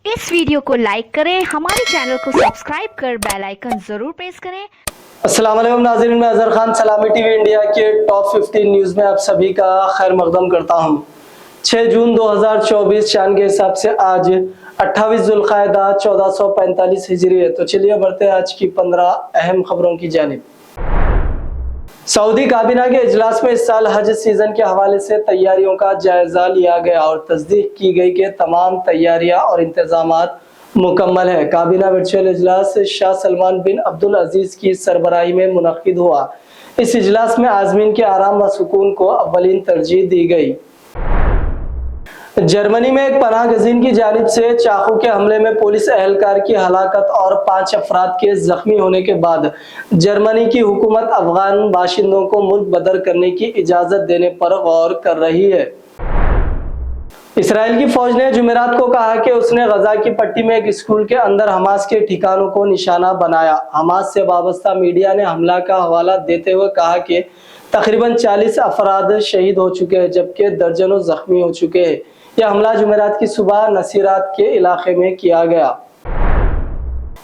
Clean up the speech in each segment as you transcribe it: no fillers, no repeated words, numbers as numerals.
इस वीडियो को लाइक करें, हमारे चैनल को सब्सक्राइब कर बेल आइकन जरूर प्रेस करें। अस्सलाम वालेकुम नाज़रीन, मैं अजहर खान सलामी टीवी इंडिया के टॉप 15 न्यूज़ में आप सभी का खैर मकदम करता हूं। 6 जून 2024 चांद के हिसाब से आज 28 जुल्क़ायदा 1445 हिजरी है। तो चलिए बढ़ते हैं आज की 15 अहम खबरों की जानिब। सऊदी काबीना के इजलास में इस साल हज सीजन के हवाले से तैयारियों का जायजा लिया गया और तस्दीक की गई कि तमाम तैयारियां और इंतजामात मुकम्मल है। काबीना वर्चुअल इजलास शाह सलमान बिन अब्दुल अजीज की सरबराही में मुनक्किद हुआ। इस इजलास में आज़मीन के आराम व सुकून को अव्वलीन तरजीह दी गई। जर्मनी में एक पनाह गज़ीन की जानिब से चाकू के हमले में पुलिस एहलकार की हलाकत और 5 अफराद के जख्मी होने के बाद जर्मनी की हुकूमत अफगान बाशिंदों को मुल्क बदर करने की इजाज़त देने पर गौर कर रही है। इसराइल की फौज ने जुमेरात को कहा कि उसने गजा की पट्टी में एक स्कूल के अंदर हमास के ठिकानों को निशाना बनाया। हमास से वाबस्ता मीडिया ने हमला का हवाला देते हुए कहा कि तकरीबन 40 अफराद शहीद हो चुके हैं जबकि दर्जनों जख्मी हो चुके हैं। यह हमला जुमेरात की सुबह नसीरात के इलाके में किया गया।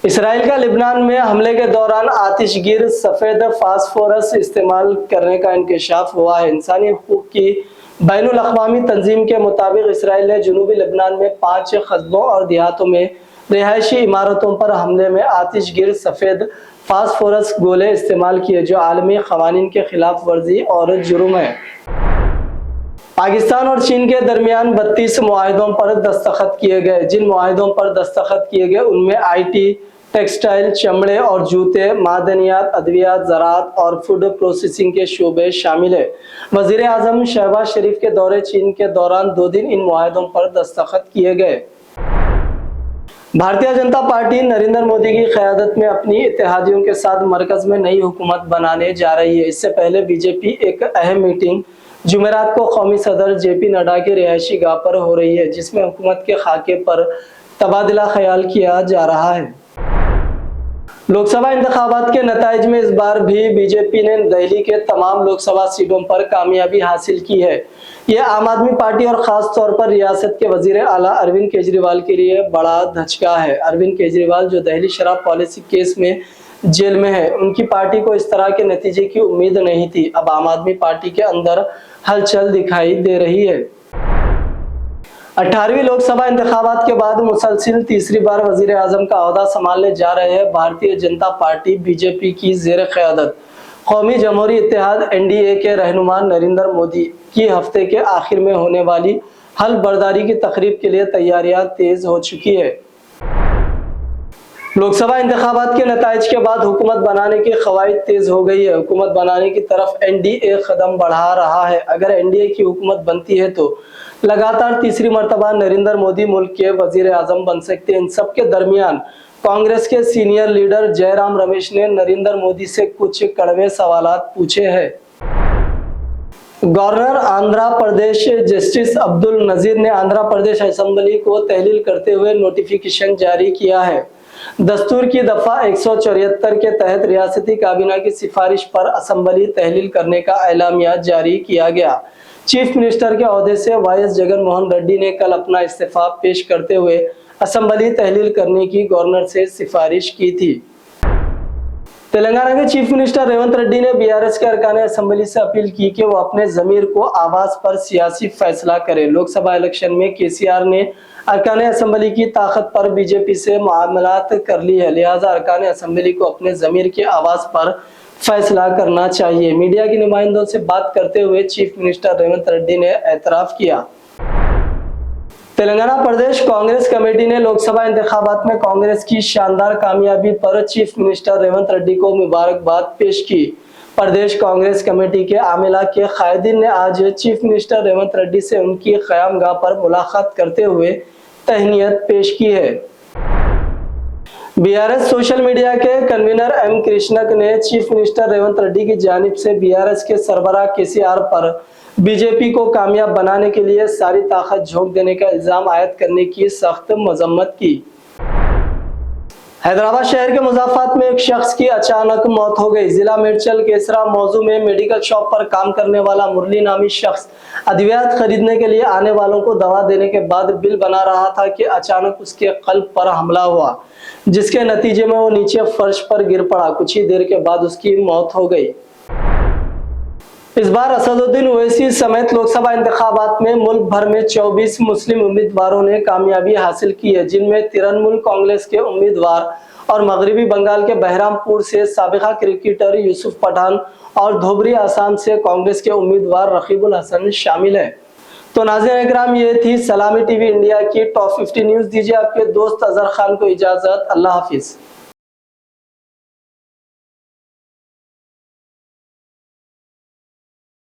इसराइल का लिबनान में हमले के दौरान आतिशगीर सफेद फास्फोरस इस्तेमाल करने का इंकशाफ हुआ है। इंसानी हुकूक की बैनुल अक़वामी तंजीम के मुताबिक इसराइल ने जनूबी लिबनान में 5 कस्बों और देहातों में रिहायशी इमारतों पर हमले में आतिशगीर सफेद फास्फोरस गोले इस्तेमाल किए जो आलमी क़वानीन के खिलाफ वर्जी और जुर्म है। पाकिस्तान और चीन के दरमियान 32 मुआहिदों पर दस्तखत किए गए। जिन मुआहिदों पर दस्तखत किए गए उनमें IT, टेक्सटाइल, चमड़े और जूते, मादनियात, अद्वियात, ज़राअत और फूड प्रोसेसिंग के शोबे शामिल है। वज़ीर आज़म शहबाज शरीफ के दौरे चीन के दौरान 2 दिन इन मुआहिदों पर दस्तखत किए गए। भारतीय जनता पार्टी नरेंद्र मोदी की क़यादत में अपनी इत्तेहादियों के साथ मरकज़ में नई हुकूमत बनाने जा रही है। इससे पहले बीजेपी एक अहम मीटिंग जुमेरात को कौमी सदर JP नड्डा के रिहायशी गाह पर हो रही है जिसमें हुकूमत के खाके पर तबादला ख्याल किया जा रहा है। लोकसभा इंतखाबात के नताइज में इस बार भी बीजेपी ने दिल्ली के तमाम लोकसभा सीटों पर कामयाबी हासिल की है। यह आम आदमी पार्टी और ख़ास तौर पर रियासत के वज़ीर आला अरविंद केजरीवाल के लिए बड़ा धचका है। अरविंद केजरीवाल जो दिल्ली शराब पॉलिसी केस में जेल में है, उनकी पार्टी को इस तरह के नतीजे की उम्मीद नहीं थी। अब आम आदमी पार्टी के अंदर हलचल दिखाई दे रही है। 18वीं लोकसभा इंतखाबात के बाद मुसलसिल तीसरी बार वजीर आजम का ओहदा संभालने जा रहे हैं भारतीय जनता पार्टी बीजेपी की ज़ेर क़यादत कौमी जमहूरी इत्तेहाद NDA के रहनुमा नरेंद्र मोदी की हफ्ते के आखिर में होने वाली हल बर्दारी की तकरीब के लिए तैयारियां तेज हो चुकी है। लोकसभा इंतखाबात के नताइज के बाद हुकूमत बनाने की ख़वाइद तेज हो गई है। हुकूमत बनाने की तरफ NDA कदम बढ़ा रहा है। अगर NDA की हुकूमत बनती है तो लगातार तीसरी मरतबा नरेंद्र मोदी मुल्क के वजीर आजम बन सकते हैं। इन सब के दरमियान कांग्रेस के सीनियर लीडर जयराम रमेश ने नरेंद्र मोदी से कुछ कड़वे सवालात पूछे हैं। गवर्नर आंध्र प्रदेश जस्टिस अब्दुल नजीर ने आंध्र प्रदेश असेंबली को तहलील करते हुए नोटिफिकेशन जारी किया है। दस्तूर की दफा 174 के तहत रियासती काबीना की सिफारिश पर असेंबली तहलील करने का एलामिया जारी किया गया। चीफ मिनिस्टर के ओहदे से YS जगनमोहन रेड्डी ने कल अपना इस्तीफा पेश करते हुए असेंबली तहलील करने की गवर्नर से सिफारिश की थी। तेलंगाना के चीफ मिनिस्टर रेवंत रेड्डी ने BRS के अरकान असेंबली से अपील की कि वो अपने ज़मीर को आवाज़ पर सियासी फैसला करें। लोकसभा इलेक्शन में KCR ने अरकान असेंबली की ताकत पर बीजेपी से मामलात कर ली है, लिहाजा अरकान असेंबली को अपने ज़मीर की आवाज़ पर फैसला करना चाहिए। मीडिया के नुमाइंदों से बात करते हुए चीफ मिनिस्टर रेवंत रेड्डी ने एतराफ़ किया। तेलंगाना प्रदेश कांग्रेस कमेटी ने लोकसभा इंतखाबात में कांग्रेस की शानदार कामयाबी पर चीफ मिनिस्टर रेवंत रेड्डी को मुबारकबाद पेश की। प्रदेश कांग्रेस कमेटी के आमिला के कायदीन ने आज चीफ मिनिस्टर रेवंत रेड्डी से उनकी क़यामगाह पर मुलाकात करते हुए तहनीयत पेश की है। BRS सोशल मीडिया के कन्वीनर M कृष्णक ने चीफ मिनिस्टर रेवंत रेड्डी की जानिब से BRS के सरबराह KCR पर बीजेपी को कामयाब बनाने के लिए सारी ताकत झोंक देने का इल्जाम आयद करने की सख्त मजम्मत की। हैदराबाद शहर के मुज़फ्फराबाद में एक शख्स की अचानक मौत हो गई। जिला मेडचल केसरा मौजू में मेडिकल शॉप पर काम करने वाला मुरली नामी शख्स अद्वियात खरीदने के लिए आने वालों को दवा देने के बाद बिल बना रहा था कि अचानक उसके कल्ब पर हमला हुआ, जिसके नतीजे में वो नीचे फर्श पर गिर पड़ा। कुछ ही देर के बाद उसकी मौत हो गई। इस बार असदुद्दीन ओवैसी समेत लोकसभा इंतखाबात में मुल्क भर में 24 मुस्लिम उम्मीदवारों ने कामयाबी हासिल की है, जिनमें तृणमूल कांग्रेस के उम्मीदवार और मगरबी बंगाल के बहरामपुर से साबिका क्रिकेटर यूसुफ पठान और धोबरी आसाम से कांग्रेस के उम्मीदवार रकीबुल हसन शामिल है। तो नाज़रीन इकराम, ये थी सलामी टीवी इंडिया की टॉप 50 न्यूज। दीजिए आपके दोस्त अजहर खान को इजाजत। अल्लाह हाफिज।